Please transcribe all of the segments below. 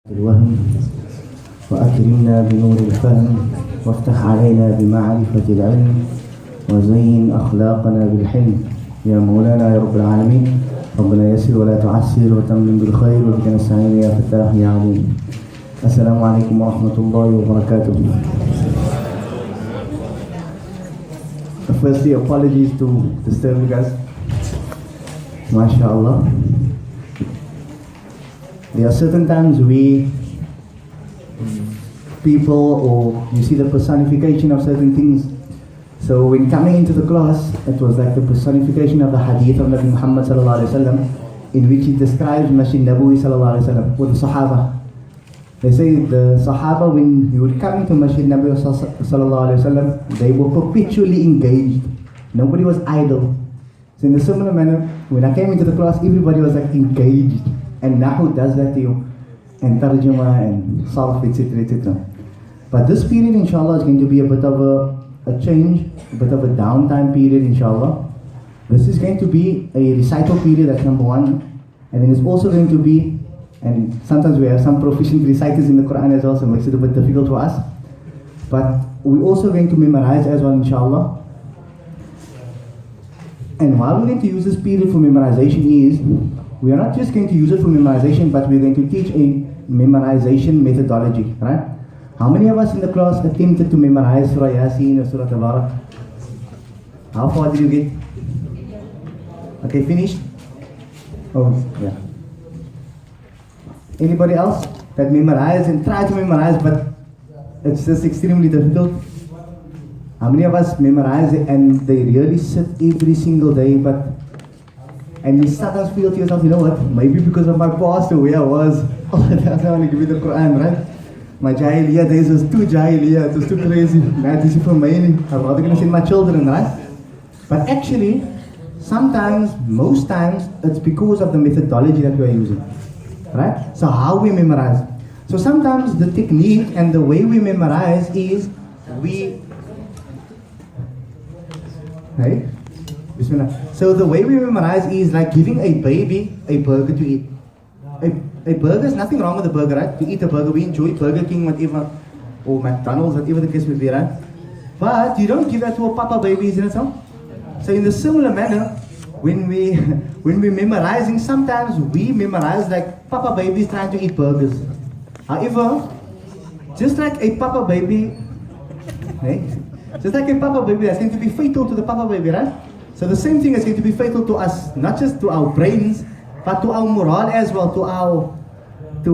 الوهم وأكرمنا بنور الفهم وافتح علينا بمعرفة العلم وزين أخلاقنا بالحلم يا مولانا يا رب العالمين. ربنا يسر ولا تعسر وتمم بالخير وبك نستعين يا فتاح يا عليم. السلام عليكم ورحمة الله وبركاته. Firstly, apologies to disturb you guys. MashaAllah. There are certain times people or you see the personification of certain things. So when coming into the class, it was like the personification of the hadith of Nabi Muhammad sallallahu alaihi wasallam, in which he describes Masjid Nabawi sallallahu alaihi wasallam with the Sahaba. They say the Sahaba, when you would come into Masjid Nabawi sallallahu alaihi wasallam, they were perpetually engaged. Nobody was idle. So in a similar manner, when I came into the class, everybody was like engaged. And Nahu does that to you, and Tarjuma and Sarf, etc. etc. But this period, inshallah, is going to be a bit of a change, a bit of a downtime period, inshallah. This is going to be a recital period, that's number one. And then it's also going to be, and sometimes we have some proficient reciters in the Quran as well, so it makes it a bit difficult for us. But we're also going to memorize as well, inshallah. And while we're going to use this period for memorization is, we are not just going to use it for memorization, but we're going to teach a memorization methodology, right? How many of us in the class attempted to memorize Surah Yasin or Surah Dawrah? How far did you get? Okay, finished? Oh, yeah. Anybody else that memorized and tried to memorize, but it's just extremely difficult? How many of us memorize it and they really sit every single day, and you sometimes feel to yourself, you know what, maybe because of my past or where I was, Allah doesn't want to give me the Quran, right? My Jahiliyyah days was too Jahiliyyah, it was too crazy. Now this is for me, I'm rather going to send my children, right? But actually, sometimes, most times, it's because of the methodology that we are using, right? So how we memorize. So sometimes the technique and the way we memorize is, right? So the way we memorize is like giving a baby a burger to eat. A burger is nothing wrong with a burger, right? To eat a burger, we enjoy Burger King, whatever, or McDonald's, whatever the case may be, right? But you don't give that to a papa baby, isn't it so? So in the similar manner, when we're memorizing, sometimes we memorize like papa babies trying to eat burgers. However, just like a papa baby, right? Just like a papa baby, that's going to be fatal to the papa baby, right? So the same thing is going to be fatal to us, not just to our brains, but to our morale as well, to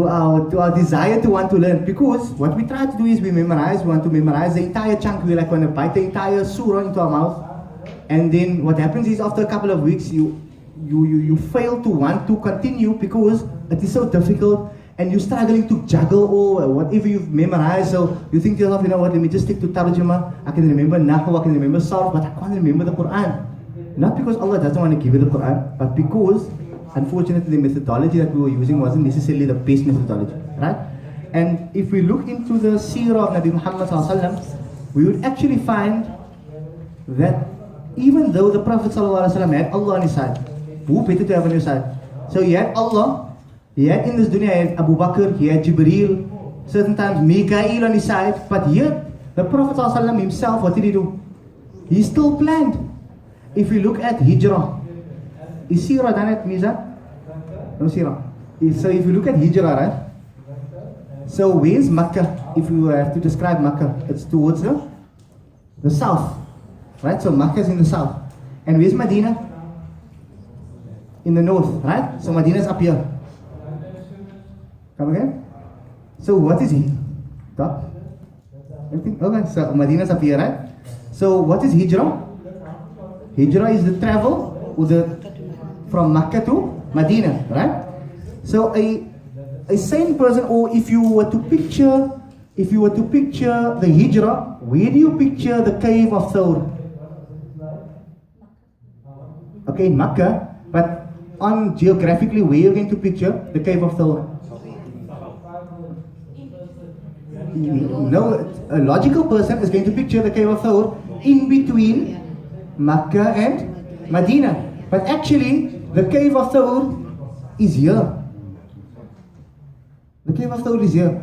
our desire to want to learn. Because what we try to do is we want to memorize the entire chunk. We like want to bite the entire surah into our mouth. And then what happens is after a couple of weeks, you fail to want to continue because it is so difficult and you're struggling to juggle all whatever you've memorized. So you think to yourself, you know what, let me just stick to Tarjuma. I can remember Nahu, I can remember Sarf, but I can't remember the Quran. Not because Allah doesn't want to give you the Quran, but because, unfortunately, the methodology that we were using wasn't necessarily the best methodology, right? And if we look into the Surah of Nabi Muhammad sallallahu alaihi wasallam, we would actually find that even though the Prophet sallallahu alaihi wasallam had Allah on his side, who better to have on your side? So he had Allah, he had in this dunya, he had Abu Bakr, he had Jibreel, certain times Mikael on his side, but yet the Prophet sallallahu alaihi wasallam himself, what did he do? He still planned. If we look at Hijrah, is Surah done at Mizan? No Surah. So if you look at Hijrah, right? So where's Makkah? If we were to describe Makkah, it's towards the south, right? So Makkah is in the south. And where's Medina? In the north, right? So Medina is up here. Come again? So what is he? Top? Everything? Okay, so Medina is up here, right? So what is Hijrah? Hijrah is the travel from Makkah to Medina, right? So a sane person, or if you were to picture the Hijrah, where do you picture the cave of Thawr? Okay, in Makkah, but on geographically, where you're going to picture the cave of Thawr? No, a logical person is going to picture the cave of Thawr in between Makkah and Medina. But actually, the cave of Thawr is here. The cave of Thawr is here.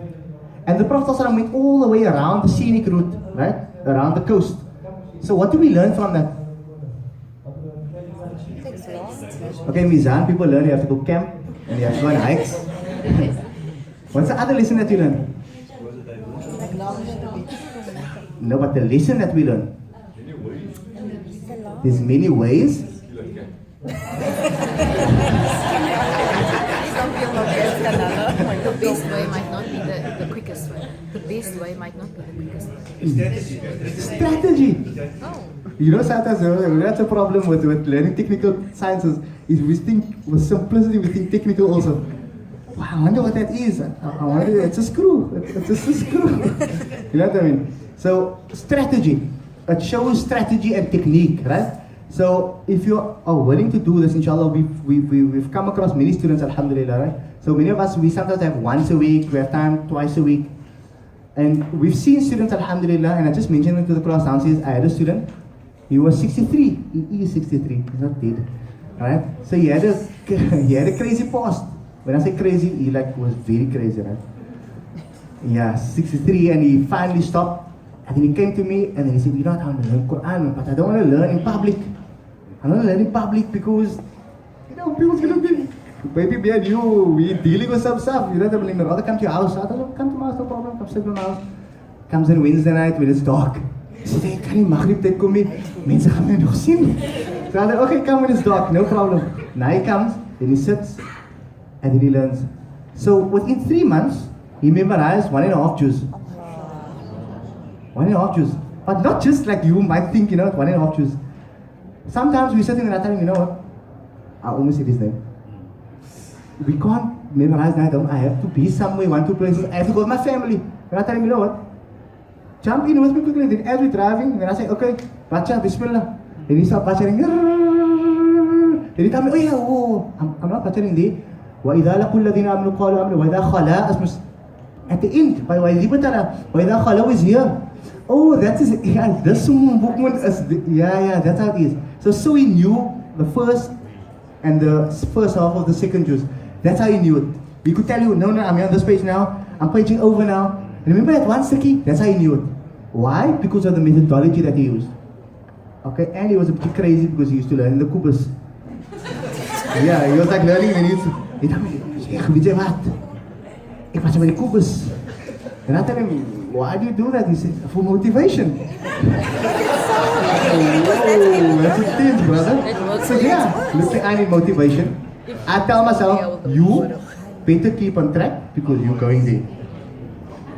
And the Prophet ﷺ went all the way around the scenic route, right? Around the coast. So what do we learn from that? Okay, Mizan, people learn you have to go camp and you have to go on hikes. What's the other lesson that you learn? No, but the lesson that we learn. There's many ways. Some people are better than others. Like the best way might not be the quickest way. The best way might not be the quickest way. Strategy. Oh. You know, sometimes that's a problem with learning technical sciences. Is we think with simplicity, we think technical also. Wow, I wonder what that is. I wonder, it's a screw. It's just a screw. You know what I mean? So strategy. It shows strategy and technique, right? So if you are willing to do this, inshallah, we've come across many students, alhamdulillah, right? So many of us, we sometimes have once a week, we have time twice a week. And we've seen students, alhamdulillah, and I just mentioned it to the class downstairs. I had a student, he was 63, he is 63, he's not dead, right? So he had a crazy past. When I say crazy, he was very crazy, right? Yeah, 63, and he finally stopped. And then he came to me and then he said, you know what, I want to learn Quran, but I don't want to learn in public. I don't want to learn in public because, you know, people's going to think, maybe me and you, we're dealing with some stuff. You know what I mean? I'd rather come to your house. I don't come to my house, no problem. Come sit in my house. Comes on Wednesday night when it's dark. He said, hey, kan die Maghrib tyd kom nie? Mense gaan my nog sien. So I said, okay, come when it's dark, no problem. Now he comes, then he sits, and then he learns. So within 3 months, he memorized 1.5 juz. 1.5 juz. But not just like you might think, you know, 1.5 juz. Sometimes we're sitting and I tell him, you know what? I almost said his name. We can't memorize that. I have to be somewhere, 1-2 places. I have to go with my family. And I tell him, you know what? Jump in with me quickly. Then as we're driving, then I say, okay, bacha, bismillah. Then he starts bachaing. Then he tell me, oh yeah, oh, I'm not bachaing there. وَإِذَا لَقُوا الَّذِينَ آمَنُوا قَالُوا آمَنُوا وَإِذَا خَلَا. At the end, by وَإِذَا خَلَوا is here. Oh, that is, yeah, this movement is, yeah, that's how it is. So he knew the first and the first half of the second juz. That's how he knew it. He could tell you, no, I'm here on this page now, I'm paging over now. Remember that one sticky? That's how he knew it. Why? Because of the methodology that he used. Okay, and he was a bit crazy because he used to learn in the kubus. Yeah, he was like learning and he told me, Sheikh, weet jy wat? Ek was met die kubus. And I tell him, why do you do that? He said, for motivation. Oh, that's intense, brother. So yeah, look, I need motivation. I tell myself, you better keep on track because you're going there.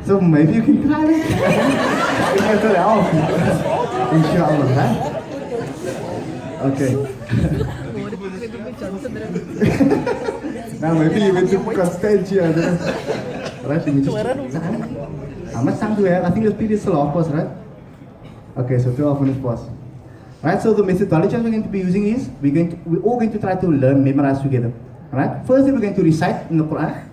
So maybe you can try it. It will help. Inshallah, right? Okay. Now maybe you will do Constantia. Right? How much time do we have? I think this period is still half past, right? Okay, so 12 minutes past. Right, so the methodology we're going to be using is, we're all going to try to learn, memorize together. Right? Firstly, we're going to recite in the Quran.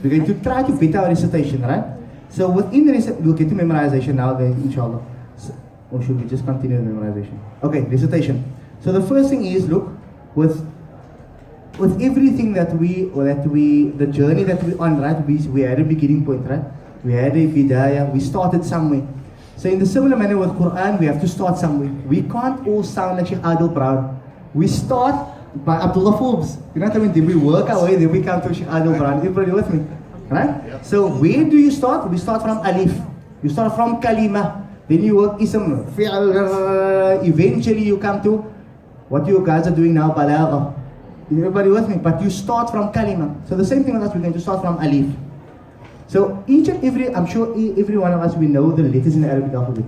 We're going to try to better our recitation, right? So within the recitation, we'll get to memorization now, then, inshallah. So, or should we just continue the memorization? Okay, recitation. So the first thing is, look, with everything the journey that we're on, right? We had a beginning point, right? We had a bidayah, we started somewhere. So in the similar manner with Quran, we have to start somewhere. We can't all sound like Sheikh Adil Brown. We start by Abdullah Forbes. You know what I mean? Then we work our way, then we come to Sheikh Adil Brown. Everybody with me? Right? Yeah. So where do you start? We start from alif. You start from kalima. Then you work ism, fi'al. Eventually you come to what you guys are doing now, balagha. Everybody with me? But you start from kalima. So the same thing with us, we're going to start from alif. So each and every, I'm sure every one of us, we know the letters in the Arabic alphabet.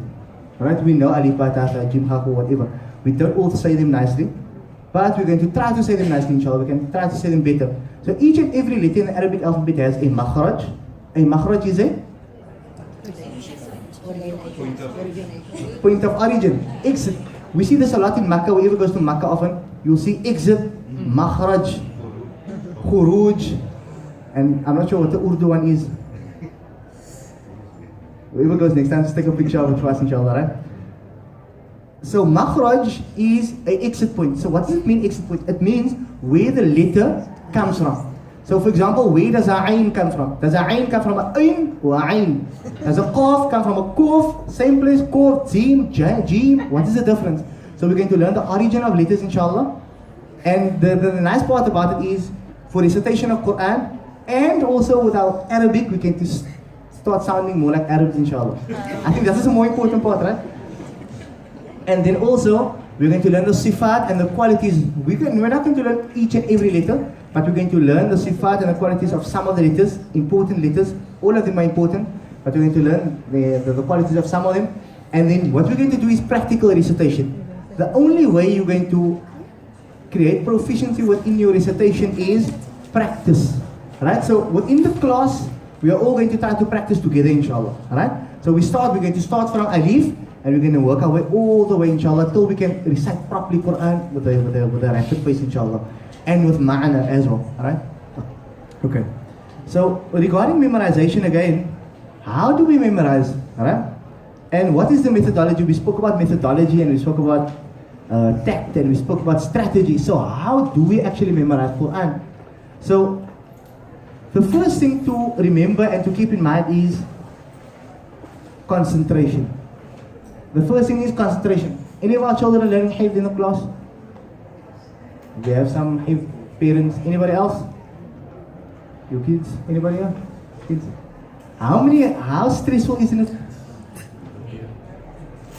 Right? We know alif, ba, ta, tha, jim, ha, or whatever. We don't all say them nicely. But we're going to try to say them nicely, inshallah. We can try to say them better. So each and every letter in the Arabic alphabet has a makhraj. A makhraj is a point of origin. Exit. We see this a lot in Makkah. Whoever goes to Makkah often, you'll see exit, makhraj, khuruj, and I'm not sure what the Urdu one is. Whoever goes next time, just take a picture of it for us, inshallah, right? So makhraj is an exit point. So what does it mean, exit point? It means where the letter comes from. So for example, where does Ain come from? Does Ain come from a Ain or Ain? Does a Qaf come from a Qaf? Same place, Qaf, Jim, Jim. What is the difference? So we're going to learn the origin of letters, inshallah. And the nice part about it is, for recitation of Quran, and also with our Arabic, we can start sounding more like Arabs, inshallah. I think that is a more important part, right? And then also, we're going to learn the sifat and the qualities. We're not going to learn each and every letter, but we're going to learn the sifat and the qualities of some of the letters, important letters. All of them are important, but we're going to learn the qualities of some of them. And then what we're going to do is practical recitation. The only way you're going to create proficiency within your recitation is practice. Right? So within the class, we are all going to try to practice together, inshallah. Right? So we're going to start from Alif, and we're going to work our way all the way, inshallah, till we can recite properly Quran with a rapid pace, inshallah. And with ma'ana as well. Alright? Okay. So regarding memorization again, how do we memorize? Alright? And what is the methodology? We spoke about methodology, and we spoke about tact, and we spoke about strategy. So how do we actually memorize Quran? So the first thing to remember and to keep in mind is concentration. The first thing is concentration. Any of our children are learning Hifz in the class? We have some Hifz parents. Anybody else? Your kids? Anybody else? Kids? How stressful isn't it?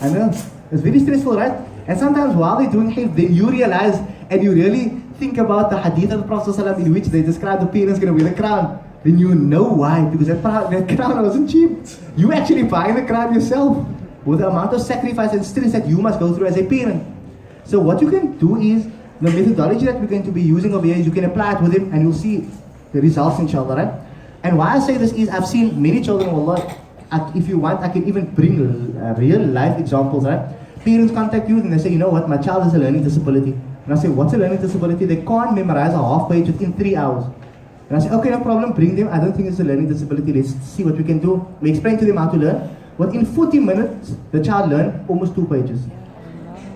I know. It's very stressful, right? And sometimes while they're doing Hifz, then you realize and you really think about the hadith of the Prophet ﷺ in which they describe the parents going to wear the crown. Then you know why. Because that crown wasn't cheap. You actually buy the crown yourself with the amount of sacrifice and stress that you must go through as a parent. So what you can do is, the methodology that we're going to be using over here is you can apply it with him and you'll see the results, inshallah, right? And why I say this is, I've seen many children, wallah, if you want, I can even bring real life examples, right? Parents contact you and they say, you know what, my child has a learning disability. And I say, what's a learning disability? They can't memorize a half page within 3 hours. And I say, okay, no problem, bring them. I don't think it's a learning disability. Let's see what we can do. We explain to them how to learn. Within 40 minutes, the child learned almost 2 pages.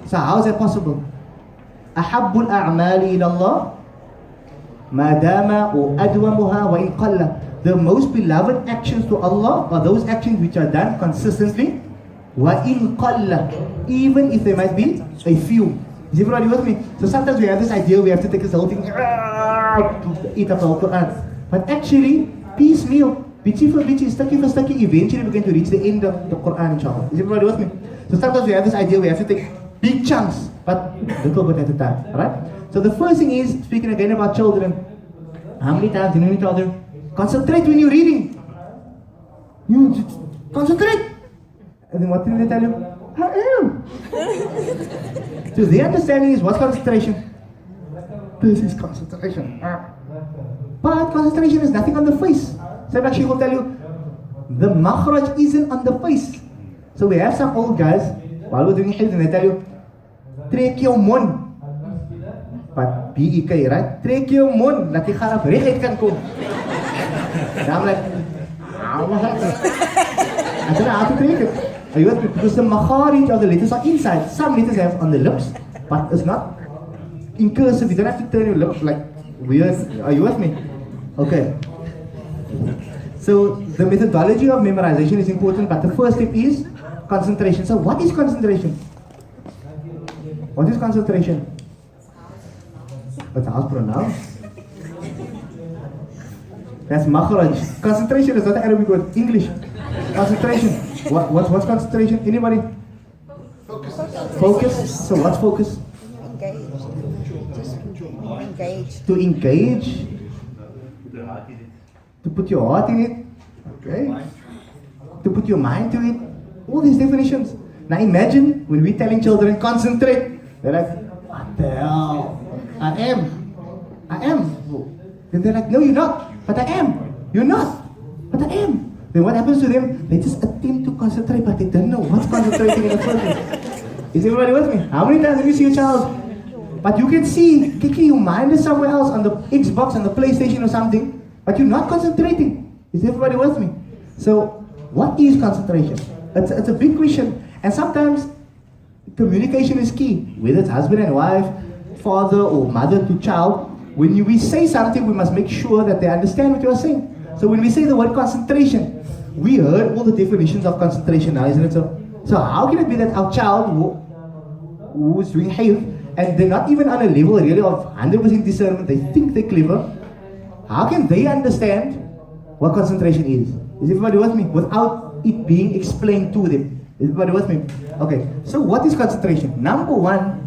So how is that possible? أحب الأعمال إلى الله ما دام أدومها وإن قل. The most beloved actions to Allah are those actions which are done consistently, وإن قل, even if there might be a few. Is everybody with me? So sometimes we have this idea we have to take this whole thing to eat up the whole Quran. But actually, piecemeal, bitchy for bitchy, stucky for stucky, eventually we're going to reach the end of the Quran, inshallah. Is everybody with me? So sometimes we have this idea we have to take big chunks, but little bit at a time, right? So the first thing is, speaking again about children, how many times do you need to tell them, concentrate when you're reading. You just concentrate. And then what did they tell you? I am. So their understanding is, what's concentration? This is concentration. But concentration is nothing on the face. So like she will tell you, the makhraj isn't on the face. So we have some old guys, while we're doing Hifz, and they tell you, trek jou mond. But B-E-K, right? Trek jou mond, dat die garaf recht uit kan kom. And I'm like, I don't know how to trek it. Because the makharij of the letters are inside. Some letters have on the lips, but it's not in cursive. You don't have to turn your lips like weird. Are you with me? Okay. So the methodology of memorization is important, but the first step is concentration. So what is concentration? What is concentration? It's hard to pronounce. That's makhraj. Concentration is not the Arabic word. English. Concentration. What's concentration? Anybody? Focus. So what's focus? Engage. Just engage. To engage. To put your heart in it. Okay. To put your mind to it. All these definitions. Now imagine when we're telling children, concentrate. They're like, what the hell? I am. Then they're like, no, you're not. But I am. You're not. But I am. Then what happens to them? They just attempt to concentrate, but they don't know what's concentrating in the first place. Is everybody with me? How many times have you seen a child? But you can see, Kiki, your mind is somewhere else on the Xbox, on the PlayStation or something, but you're not concentrating. Is everybody with me? So, what is concentration? It's a big question. And sometimes, communication is key. Whether it's husband and wife, father or mother to child, when we say something, we must make sure that they understand what you are saying. So when we say the word concentration, we heard all the definitions of concentration now, isn't it so? So how can it be that our child who is doing hifz, and they're not even on a level really of 100% discernment, they think they're clever, how can they understand what concentration is? Is everybody with me? Without it being explained to them. Is everybody with me? Okay, so what is concentration? Number one,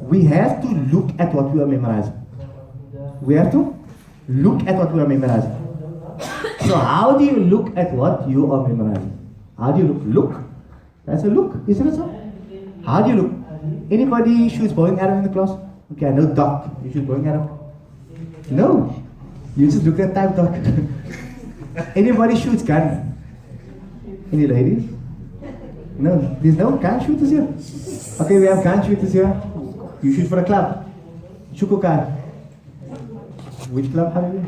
we have to look at what we are memorizing. We have to look at what we are memorizing. So how do you look at what you are memorizing? How do you look? Look. That's a look, isn't it so? How do you look? Anybody shoots bowling arrow in the class? Okay, I know Doc. You shoot bowling arrow? No. You just look at type Doc. Anybody shoots gun? Any ladies? No. There's no gun shooters here. Okay, we have gun shooters here. You shoot for a club. Shukukan. Which club have you?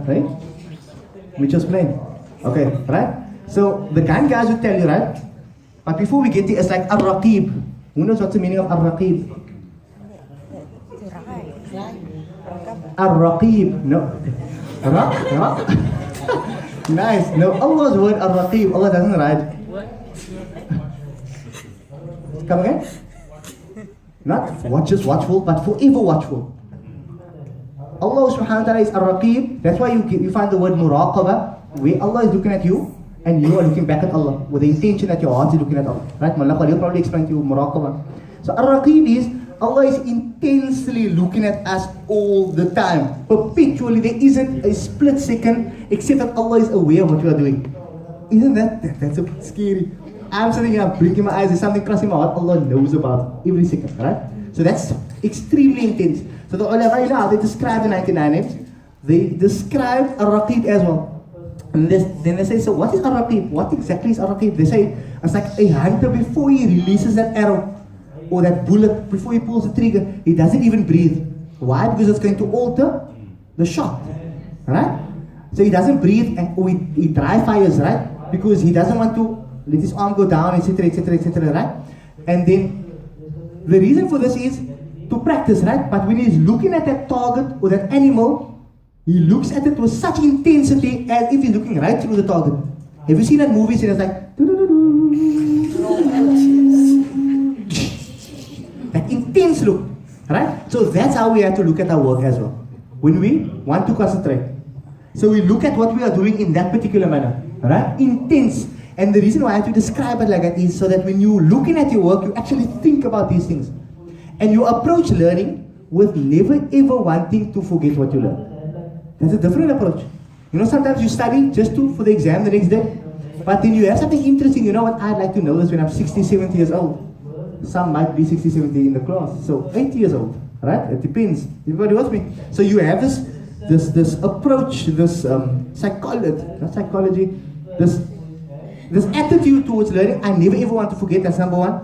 Right? We just playing. Okay, right? So the gun guys will tell you, right? But before we get there, it's like Ar-Raqib. Who knows what's the meaning of Ar-Raqib? Ar-Raqib. No. No. Nice. No, Allah's word Ar-Raqib. Allah doesn't write. Come again? Not just watchful, but forever watchful. Allah subhanahu wa ta'ala is Ar-Raqib. That's why you find the word Muraqabah, where Allah is looking at you and you are looking back at Allah with the intention that your heart is looking at Allah. Right? Mullah will probably explain to you Muraqabah. So Ar-Raqib is Allah is intensely looking at us all the time. Perpetually, there isn't a split second except that Allah is aware of what you are doing. Isn't that's a bit scary? I'm sitting here, blinking my eyes, there's something crossing my heart, Allah knows about it every second, right? So that's extremely intense. So the ulama now, they describe the 99 names, they describe Ar-Raqib as well. And then they say, so what is Ar-Raqib? What exactly is Ar-Raqib? They say, it's like a hunter before he releases that arrow or that bullet, before he pulls the trigger, he doesn't even breathe. Why? Because it's going to alter the shot, right? So he doesn't breathe or he dry fires, right? Because he doesn't want to let his arm go down, etc., etc., etc., right? And then the reason for this is to practice, right? But when he's looking at that target or that animal, he looks at it with such intensity as if he's looking right through the target. Have you seen that movies and it's like that intense look, right? So that's how we have to look at our work as well. When we want to concentrate. So we look at what we are doing in that particular manner, right? Intense. And the reason why I have to describe it like that is so that when you're looking at your work, you actually think about these things. And you approach learning with never ever wanting to forget what you learned. That's a different approach. You know, sometimes you study just for the exam the next day. But then you have something interesting. You know what, I'd like to know this when I'm 60, 70 years old. Some might be 60, 70 in the class. So 80 years old, right? It depends. Everybody with me? So you have this approach, this psychology, this attitude towards learning. I never ever want to forget, that's number one.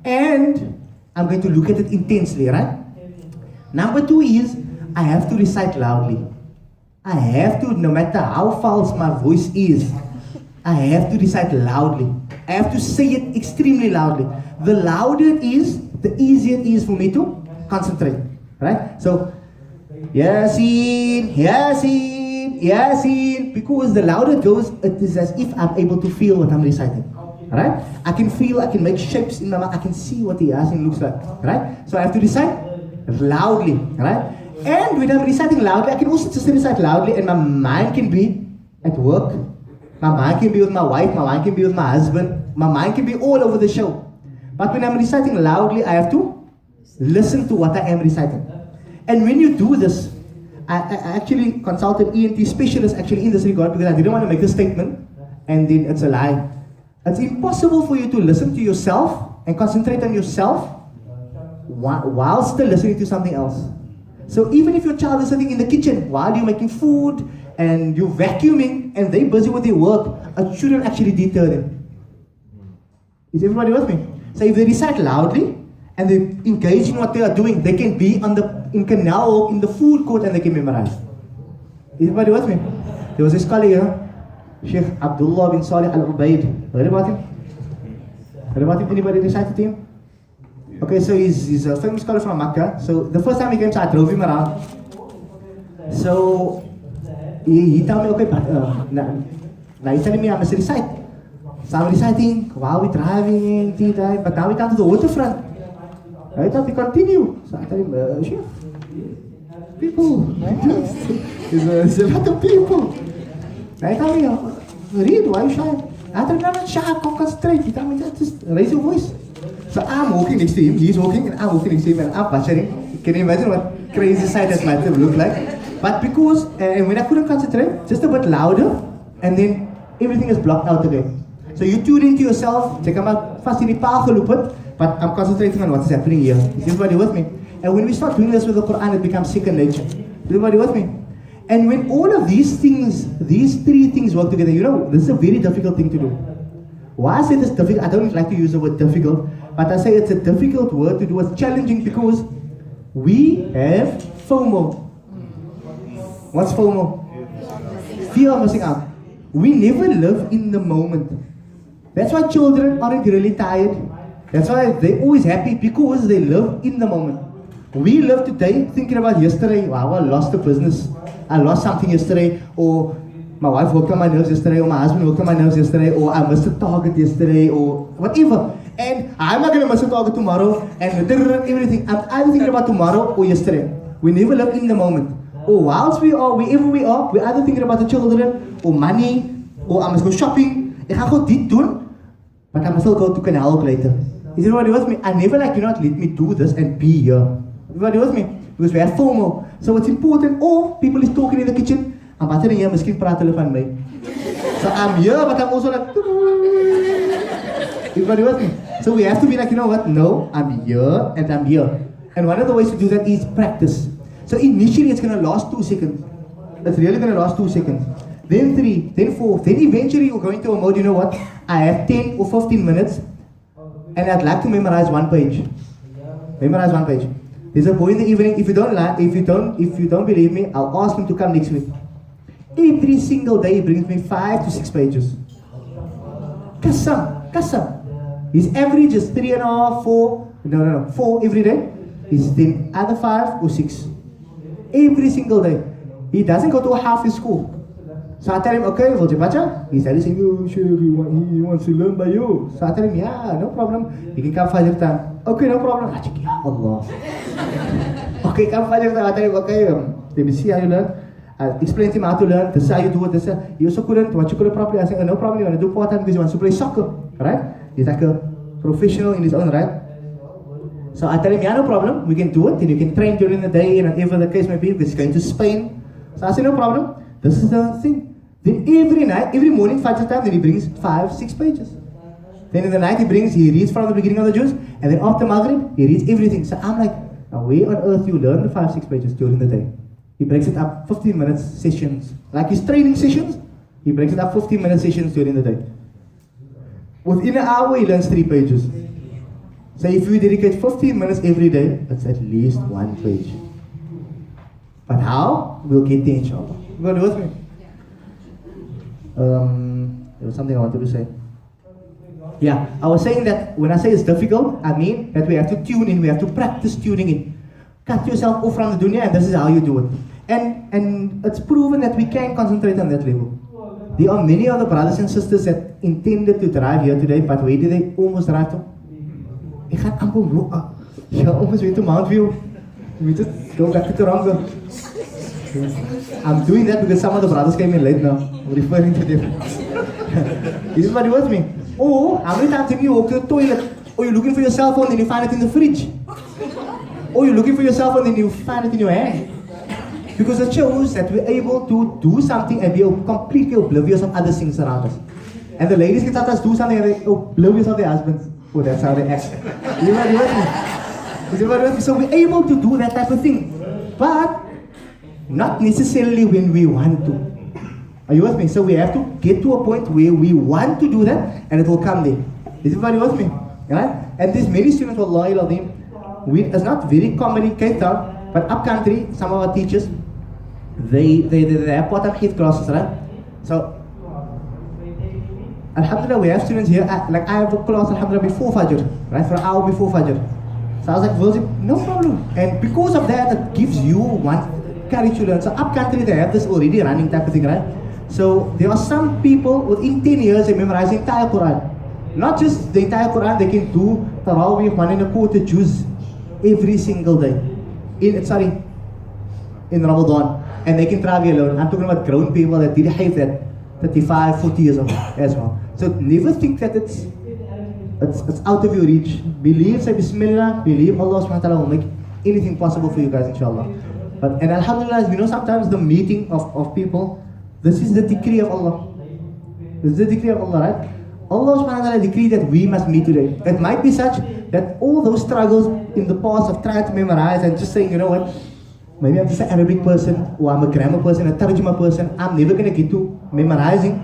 And I'm going to look at it intensely, right? Number two is, I have to recite loudly. I have to, no matter how false my voice is, I have to recite loudly. I have to say it extremely loudly. The louder it is, the easier it is for me to concentrate, right? So, Yasin, Yasin, Yasin. Because the louder it goes, it is as if I'm able to feel what I'm reciting, right? I can feel, I can make shapes in my mind, I can see what the Yasin looks like, right? So I have to recite loudly, right? And when I'm reciting loudly, I can also just recite loudly and my mind can be at work. My mind can be with my wife, my mind can be with my husband, my mind can be all over the show. But when I'm reciting loudly, I have to listen to what I am reciting. And when you do this, I actually consulted ENT specialists actually in this regard because I didn't want to make a statement and then it's a lie. It's impossible for you to listen to yourself and concentrate on yourself while still listening to something else. So even if your child is sitting in the kitchen while you're making food and you're vacuuming and they're busy with their work, it shouldn't actually deter them. Is everybody with me? So if they recite loudly and they engage in what they are doing, they can be in Canal, in the food court, and they can memorize. Is everybody with me? There was a scholar here, Sheikh Abdullah bin Salih al-Ubaid. Heard about him? Heard about him? Anybody recited to him? Okay, so he's a famous scholar from Makkah. So the first time he came, so I drove him around. So he told me, okay, but now he's telling me I must recite. So I'm reciting while we're driving, but now we come to the waterfront. I thought we continue. So I tell him, Chef, people, there's a lot of people. I tell me, read, why are you shy? I tell him, no, not shy, concentrate. He tell me, just raise your voice. So I'm walking next to him, he's walking, and I'm walking next to him, and I'm butchering. Can you imagine what crazy sight that might have looked like? But because, and when I couldn't concentrate, just a bit louder, and then everything is blocked out again. So you tune into yourself, check out fast in the powerful loop, but I'm concentrating on what is happening here. Is everybody with me? And when we start doing this with the Quran, it becomes second nature. Is everybody with me? And when all of these things, these three things work together, you know, this is a very difficult thing to do. Why I say this difficult? I don't like to use the word difficult, but I say it's a difficult word to do. It's challenging because we have FOMO. What's FOMO? Fear of missing out. We never live in the moment. That's why children aren't really tired. That's why they're always happy, because they live in the moment. We live today thinking about yesterday. Wow, I lost the business. I lost something yesterday. Or my wife worked on my nerves yesterday. Or my husband worked on my nerves yesterday. Or I missed a target yesterday. Or whatever. And I'm not going to miss a target tomorrow. And everything. I'm either thinking about tomorrow or yesterday. We never live in the moment. Or whilst we are, wherever we are, we're either thinking about the children, or money, or I must go shopping. I ga dit doen, but I must still go to Canal later. Is everybody with me? I never let me do this and be here. Everybody with me? Because we have FOMO. So it's important. Or people is talking in the kitchen. I'm buttering here, miskien praat hulle van my. So I'm here, but I'm also like. Everybody with me? So we have to be like, you know what? No, I'm here and I'm here. And one of the ways to do that is practice. So initially it's going to last 2 seconds. It's really going to last 2 seconds. Then 3, then 4, then eventually you're going to a mode, you know what? I have 10 or 15 minutes and I'd like to memorize 1 page. Memorize 1 page. There's a boy in the evening, if you don't believe me, I'll ask him to come next week. Every single day he brings me 5 to 6 pages. Kasam. His average is 3.5, 4, 4 every day. He's then either 5 or 6. Every single day. He doesn't go to a half his school. So I tell him, okay, will you baca? He's saying, oh, sure, he wants to learn by you. So I tell him, yeah, no problem. You can come Fajr time. Okay, no problem. I check, ya Allah. Okay, come Fajr time. I tell him, okay, let me see how you learn. I explain to him how to learn. This is how you do it. You also couldn't, what you couldn't properly. I said, no problem, you want to do part-time because you want to play soccer. Right? He's like a professional in his own right. So I tell him, yeah, no problem, we can do it, and you can train during the day, and whatever the case may be, because he's going to Spain. So I said, no problem, this is the thing. Then every night, every morning, Fajr time, then he brings 5, 6 pages. Then in the night he reads from the beginning of the juz, and then after Maghrib, he reads everything. So I'm like, now where on earth you learn the 5, 6 pages during the day? He breaks it up 15 minutes sessions. Like his training sessions, he breaks it up 15 minute sessions during the day. Within an hour, he learns 3 pages. So if you dedicate 15 minutes every day, that's at least 1 page. But how? We'll get there, inshallah. You got it with me? There was something I wanted to say. Yeah, I was saying that when I say it's difficult, I mean that we have to tune in, we have to practice tuning in. Cut yourself off from the dunya, and this is how you do it. And it's proven that we can concentrate on that level. There are many other brothers and sisters that intended to drive here today, but where did they almost drive to? Ik ga amper almost went to Mount View. We just go back to Toronto. I'm doing that because some of the brothers came in late now. I'm referring to them. Is everybody with me? Or how many times have you walked to the toilet? Or you're looking for your cell phone and you find it in the fridge? Or you're looking for your cell phone and you find it in your hand? Because it shows that we're able to do something and be completely oblivious of other things around us. And the ladies can sometimes do something and they're oblivious of their husbands. Oh, that's how they act. You know what I mean? So we're able to do that type of thing. But not necessarily when we want to. Are you with me? So we have to get to a point where we want to do that and it will come there. Is everybody with me? Right? And there's many students who are loyal of them. It's not very common in Cape Town, but up country, some of our teachers, they have part-time health classes, right? So Alhamdulillah, we have students here, like I have a class, Alhamdulillah, before Fajr, right? For an hour before Fajr. So I was like, well, no problem. And because of that, it gives you one courage to learn. So up country, they have this already running type of thing, right? So there are some people within 10 years they memorize the entire Quran. Not just the entire Quran, they can do Tarawih, 1.25 juz every single day. In Ramadan. And they can travel alone. I'm talking about grown people that did have that 35, 40 years old as well. So never think that it's out of your reach. Believe, say Bismillah, believe Allah subhanahu wa ta'ala will make anything possible for you guys, inshallah. And alhamdulillah, sometimes the meeting of people, this is the decree of Allah. This is the decree of Allah, right? Allah subhanahu wa ta'ala decreed that we must meet today. It might be such that all those struggles in the past of trying to memorize and just saying, you know what, maybe I'm just an Arabic person, or I'm a grammar person, a tarjuma person, I'm never going to get to memorizing,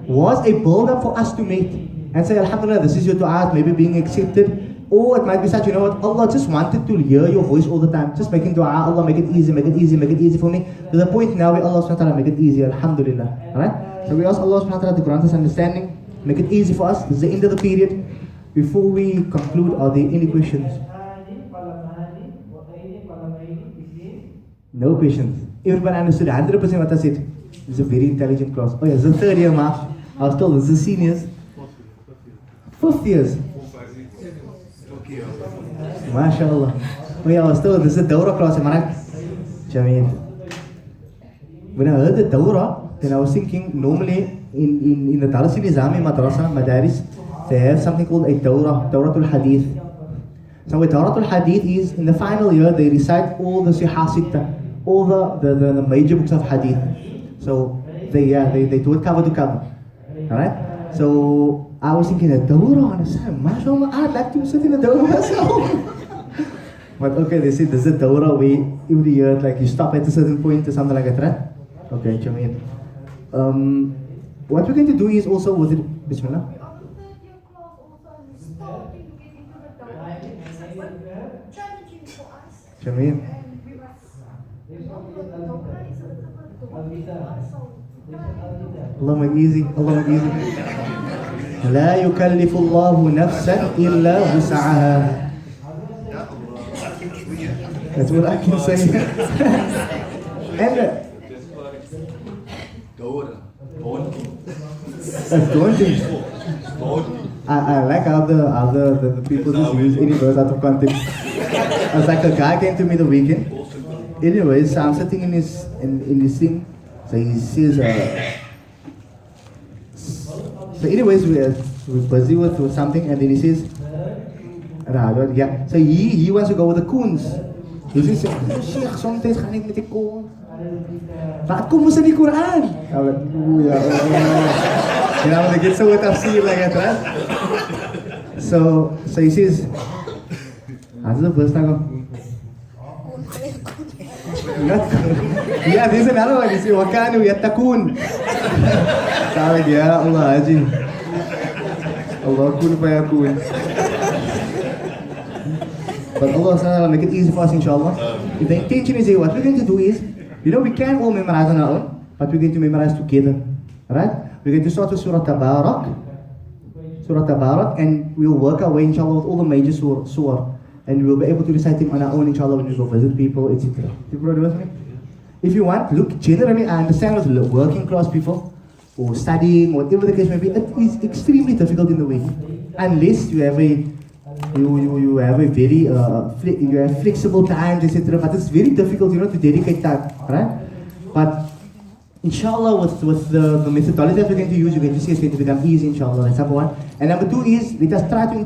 was a build-up for us to meet. And say, alhamdulillah, this is your dua, maybe being accepted. Or it might be such, you know what, Allah just wanted to hear your voice all the time. Just making dua, Allah make it easy, make it easy, make it easy for me. To the point now where Allah subhanahu wa ta'ala make it easy, alhamdulillah. Alright? So we ask Allah subhanahu wa ta'ala to grant us understanding, make it easy for us. This is the end of the period. Before we conclude, are there any questions? No questions. Everybody understood 100% what I said. It's a very intelligent class. Oh yeah, it's the third year mark. I was told this is seniors. 5th years. MashaAllah. Oh yeah, I was told this is a Dawrah class. Am I right? Jameen. When I heard the Dawrah, then I was thinking, normally in the Dars al-Nizami madrasa, madaris, they have something called a Dawrah, Dawratul Hadith. So what Dawratul Hadith is, in the final year, they recite all the Sihah Sitta, all the major books of Hadith. So they do it cover to cover. Alright? So I was thinking, a Dawrah on a side, mashallah, I'd like to sit in a Dawrah myself. But okay, they say this is a Dawrah where every year, like you stop at a certain point or something like that, right? Okay, Jameen. What we're going to do is also with it, Bismillah. Jameen. Allah make easy, Allah make easy. لا يكلف الله نفسا إلا وسعها. That's what I can say. And daunting. I like how the people just use any words out of context. It's like a guy came to me the weekend. Anyways, so I'm sitting in his thing. So he says, so anyways, we're busy with something, and then he says, yeah. So he wants to go with the coons. He says, Sheikh, sometimes gaan ek met die koon. Maar kom ons in die Quran. I'm like, ooh, yeah. You know, they get so what I've seen like that, right? So he says, how's the first time? Yeah, there's another one. He says, Wakanu yatakun. So I'm like, yeah, Allah Haji. Allah kun fayakun. But Allah SWT make it easy for us, inshallah. If the intention is here, what we're going to do is, we can all memorize on our own, but we're going to memorize together. Right? We're going to start with Surah Tabarak, and we'll work our way, inshallah, with all the major surah. And we'll be able to recite them on our own, inshallah, when we go visit people, etc. Everybody with me? If you want, look, generally, I understand with working class people, or studying, whatever the case may be, it is extremely difficult in the week. Unless you have you have a very you have flexible times, etc. But it's very difficult, to dedicate time, right? But inshallah, with the methodology that we're going to use, you're going to see it's going to become easy, inshallah. That's number one. And number two is, let us try to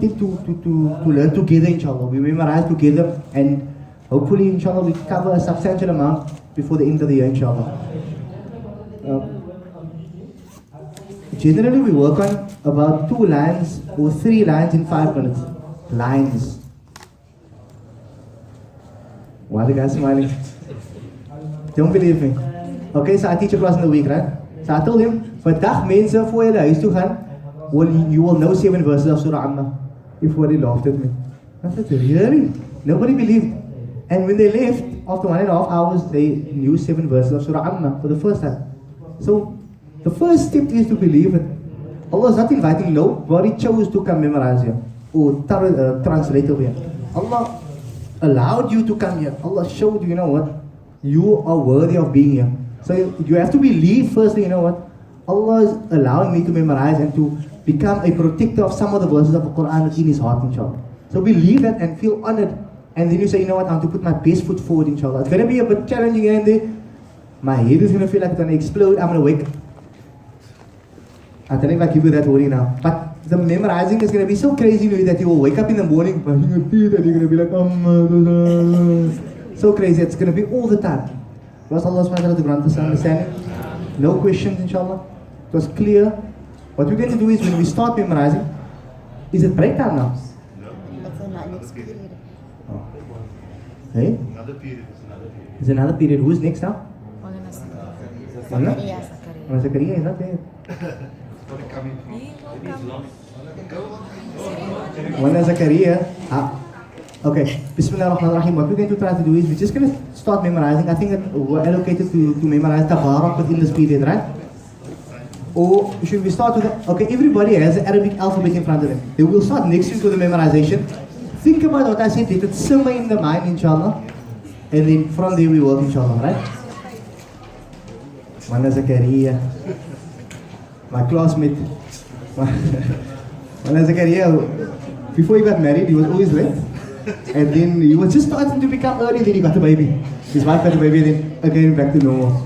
learn together, inshallah. We memorize together, and hopefully, inshallah, we cover a substantial amount before the end of the year, inshallah. Generally, we work on about 2 lines or 3 lines in 5 minutes. Lines. Why are the guys smiling? Don't believe me. Okay, so I teach a class in the week, right? So I told him, vandag mensen voor jullie huis toe gaan, you will know 7 verses of Surah Amma. Everybody laughed at me. I said, really? Nobody believed. And when they left, after 1.5 hours, they knew 7 verses of Surah Amma for the first time. So the first step is to believe it. Allah is not inviting nobody chose to come memorize here or translate over here. Allah allowed you to come here. Allah showed you, you know what? You are worthy of being here. So you have to believe firstly, you know what? Allah is allowing me to memorize and to become a protector of some of the verses of the Quran in his heart, inshallah. So believe that and feel honored. And then you say, you know what, I want to put my best foot forward, inshallah. It's going to be a bit challenging here and there. My head is going to feel like it's going to explode. I'm going to wake. I don't know if I give you that worry now. But the memorizing is going to be so crazy that you will wake up in the morning, brushing your teeth, and you're going to be like, so crazy. It's going to be all the time. Was Allah subhanahu wa ta'ala to grant us understanding? No questions, inshallah. It was clear. What we're going to do is when we start memorizing, is it break time now? That's the next period. Oh. Hey? Is another period. Who's next now? Zakaria. Oh, Zakaria is not there. When Zakaria. Okay. Bismillah ar-Rahman ar-Rahim. What we're going to try to do is we're just going to start memorizing. I think that we're allocated to memorize Dawrah within this period, right? Or should we start with that? Okay, everybody has the Arabic alphabet in front of them. They will start next week with the memorization. Think about what I said, let it simmer in the mind, inshallah. And then from there we work, inshallah, right? Mana Zakaria. My classmate. Mana Zakaria, before he got married, he was always late. And then he was just starting to become early, then he got a baby. His wife got a baby, and then again back to normal.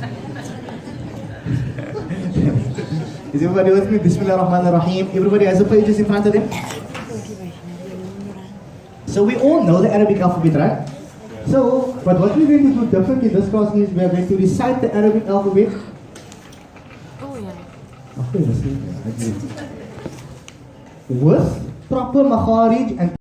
Is everybody with me? Bismillah ar-Rahman ar-Rahim. Everybody has the pages in front of them. So we all know the Arabic alphabet, right? So, but what we're going to do different in this class is we are going to recite the Arabic alphabet. Oh yeah. Okay, with proper makharij and